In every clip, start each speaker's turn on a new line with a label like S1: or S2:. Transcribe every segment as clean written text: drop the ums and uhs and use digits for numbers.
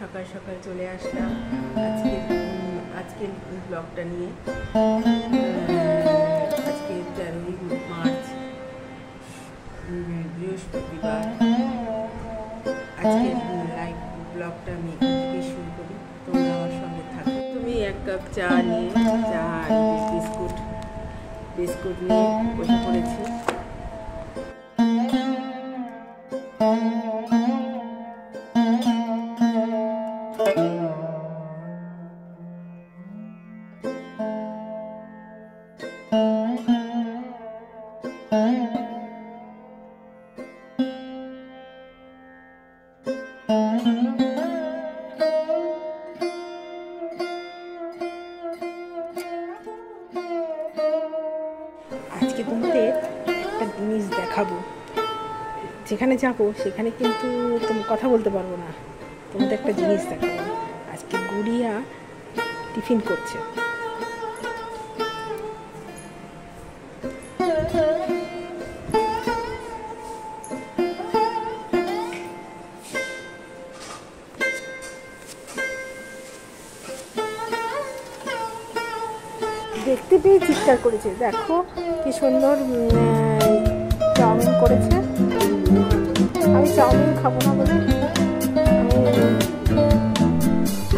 S1: সকাল সকাল চলে আসলাম আজকের ব্লগটা নিয়ে। আজকে 13ই মার্চ, বৃহস্পতিবার। আজকের লাইভ ব্লগটা আমি এখান থেকে শুরু করি, তোমরা আমার সঙ্গে থাকো। তুমি এক কাপ চা নিয়ে, চা আর বিস্কুট নিয়ে বসে পড়েছি। আজকে তোমাদের একটা জিনিস দেখাবো। যেখানে যাবো সেখানে কিন্তু তুমি কথা বলতে পারবো না। তোমাদের একটা জিনিস দেখাবো। আজকে গুড়িয়া টিফিন করছে। দেখতে পেয়ে চিৎকার করেছে, দেখো কি সুন্দর চাউমিন করেছে। আমি চাউমিন খাবো না বলে আমি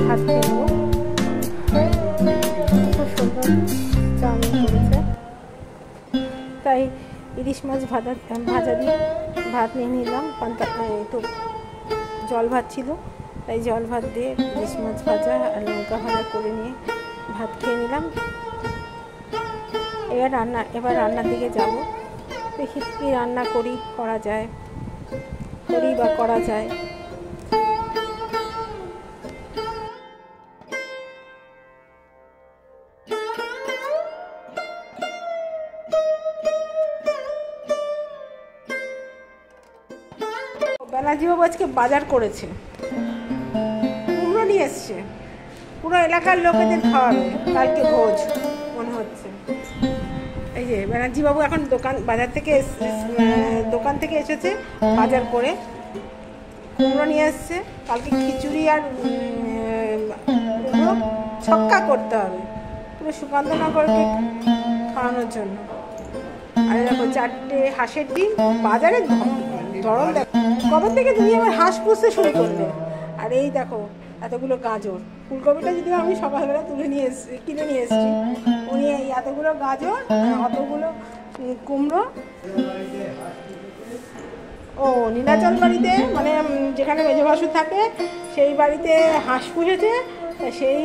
S1: ভাত খেয়ে নেবো। খুব সুন্দর চাউমিন করেছে, তাই ইলিশ মাছ ভাজা দিয়ে ভাত নিয়ে নিলাম। একটু জল ভাত ছিল, তাই জল ভাত দিয়ে ইলিশ মাছ ভাজা আর লঙ্কা ভাজা করে নিয়ে ভাত খেয়ে নিলাম। এবার রান্নার দিকে যাব। দেখি কি রান্না করা যায়। ব্যানার্জি বাবু আজকে বাজার করেছে, কুমড়ো নিয়ে এসছে। পুরো এলাকার লোকেদের খাওয়াবে, কালকে ভোজ মনে হচ্ছে। এই যে ব্যানার্জি বাবু এখন দোকান থেকে এসেছে বাজার করে, কুমড়ো নিয়ে এসছে। কালকে খিচুড়ি আর ছক্কা করতে হবে পুরো সুকান্তনগরকে খাওয়ানোর জন্য। আর দেখো 4টে হাঁসের ডিম। বাজারে ধরন দেখো, কবে থেকে তুমি আমার হাঁস পুষতে শুরু করলে। আর এই দেখো এতগুলো গাজর, ফুলকপিটা যদি আমি সকালবেলা কিনে নিয়ে এসেছি। উনি এই এতগুলো গাজর, অতগুলো কুমড়ো। ও নীলাচল বাড়িতে, মানে যেখানে মেজবাসু থাকে সেই বাড়িতে হাঁস পুষেছে, সেই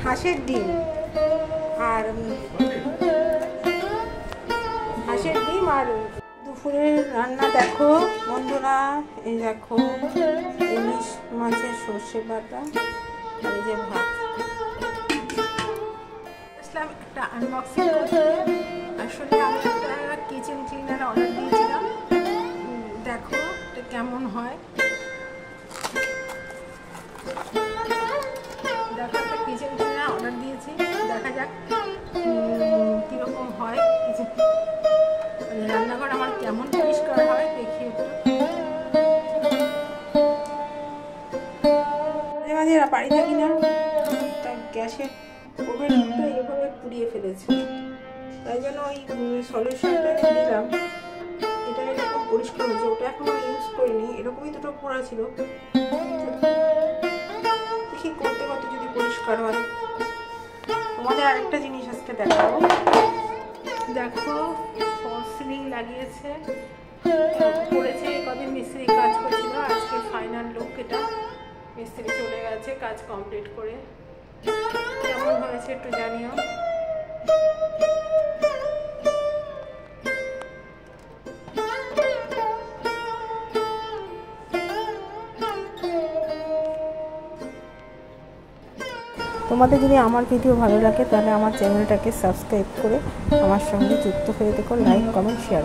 S1: হাঁসের ডিম আর দুপুরের রান্না দেখো বন্ধুরা। এই দেখো ইলিশ মাছের সর্ষে বাটা আর এই যে ভাত। আসলাম একটা আনবক্সিং করতে। আসলে আমি একটা কিচেন ক্লিনার অর্ডার দিয়েছিলাম, দেখো এটা কেমন হয়। দেখো একটা কিচেন ক্লিনার অর্ডার দিয়েছি, দেখা যাক কীরকম হয়। রান্নাঘর আমার কেমন পরিষ্কার হয় দেখি একটু। মাঝে বাড়ি থাকি না, তা গ্যাসের ওভেনটা এভাবে পুড়িয়ে ফেলেছে, তাই জন্য ওই সলিউশনটা দিলাম। এটা এরকম পরিষ্কার হয়েছে, ওটা এখনো ইউজ করিনি। এরকমই দুটো পোড়া ছিল, দেখি করতে যদি পরিষ্কার হয়। তোমাদের আরেকটা জিনিস আজকে দেখাবো। দেখো সিলিং লাগিয়েছে, করেছে কদিন মিস্ত্রি কাজ করছিল। আজকে ফাইনাল লুক এটা। মিস্ত্রি চলে গেছে কাজ কমপ্লিট করে। কেমন হয়েছে একটু জানিও। তোমাদের যদি আমার ভিডিও ভালো লাগে তাহলে আমার চ্যানেলটাকে সাবস্ক্রাইব করে আমার সঙ্গে যুক্ত হয়ে দেখো, লাইক কমেন্ট শেয়ার।